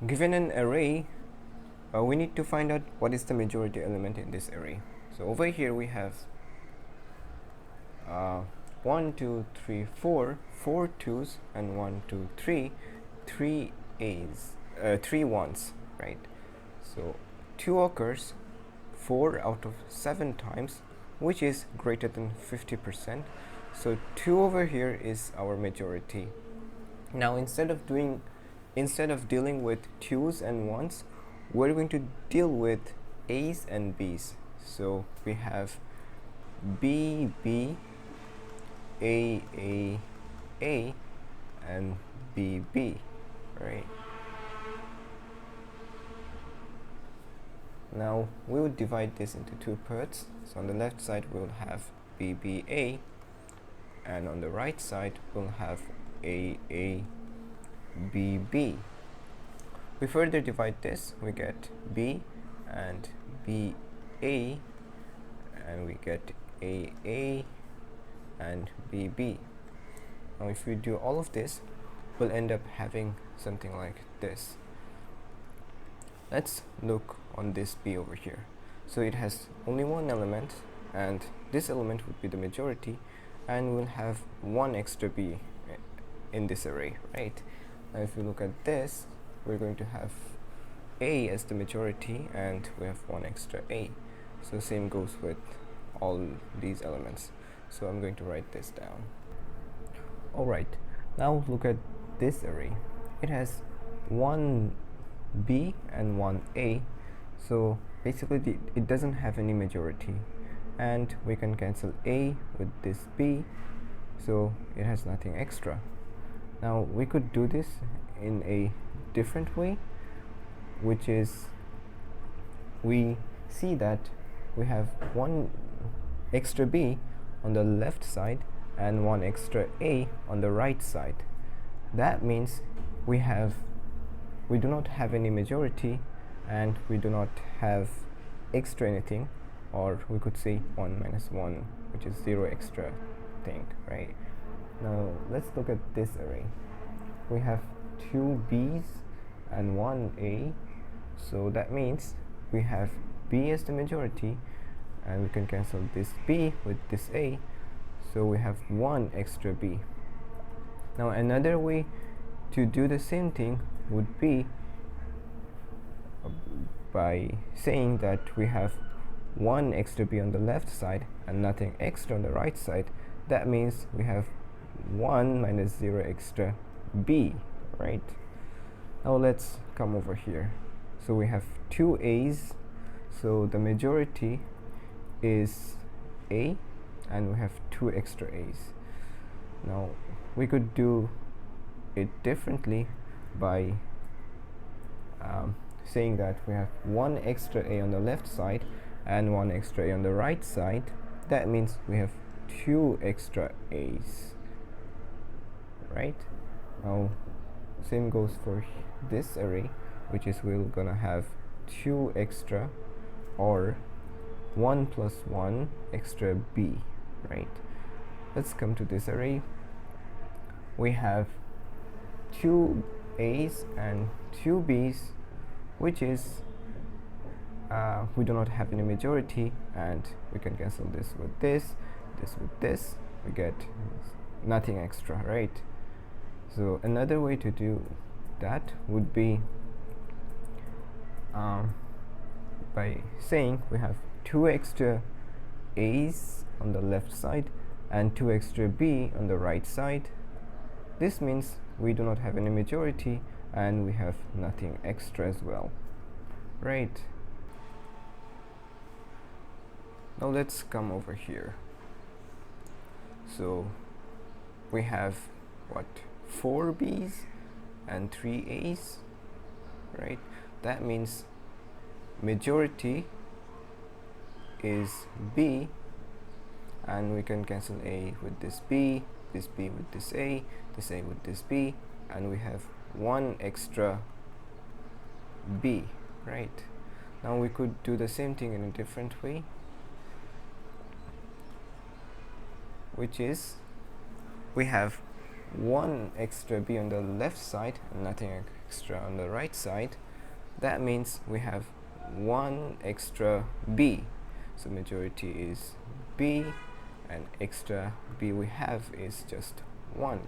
Given an array, we need to find out what is the majority element in this array. So over here we have 1 2 3 4 4 2's and 1 2 3 3 A's 3 1's, right? So 2 occurs 4 out of 7 times, which is greater than 50%. So 2 over here is our majority. Now instead of dealing with 2's and 1's, we're going to deal with A's and B's. So we have B B, A A A, and B B, right? Now we will divide this into 2 parts. So on the left side we'll have BBA, and on the right side we'll have AABB. We further divide this, we get B and BA, and we get AA and BB. Now if we do all of this, we'll end up having something like this. Let's look on this B over here. So it has only one element, and this element would be the majority, and we'll have one extra B in this array, right? Now if we look at this, we're going to have A as the majority, and we have one extra A. So same goes with all these elements. So I'm going to write this down. Alright, now look at this array. It has one B and one A, so basically it doesn't have any majority, and we can cancel A with this B, so it has nothing extra. Now we could do this in a different way, which is we see that we have one extra B on the left side and one extra A on the right side. That means we do not have any majority, and we do not have extra anything, or we could say 1 minus 1, which is 0 extra thing, right? Now let's look at this array. We have 2 B's and 1 A, so that means we have B as the majority, and we can cancel this B with this A, so we have one extra B. Now another way to do the same thing would be by saying that we have one extra B on the left side and nothing extra on the right side. That means we have 1 minus 0 extra B, right? Now let's come over here. So we have 2 A's, so the majority is A, and we have 2 extra A's. Now we could do it differently by saying that we have one extra A on the left side and one extra A on the right side. That means we have 2 extra A's, right? Now same goes for this array, which is we're gonna have 2 extra, or 1 plus 1 extra B, right? Let's come to this array. We have 2 A's and 2 B's, which is we do not have any majority, and we can cancel this with this with this. We get nothing extra, right? So another way to do that would be by saying we have 2 extra A's on the left side and 2 extra B on the right side. This means we do not have any majority, and we have nothing extra as well, right? Now let's come over here. So we have what, 4 B's and 3 A's, right? That means majority is B, and we can cancel A with this B with this A with this B, and we have one extra B, right? Now we could do the same thing in a different way, which is we have one extra B on the left side and nothing extra on the right side, that means we have one extra b. So majority is b, and extra b we have is just 1.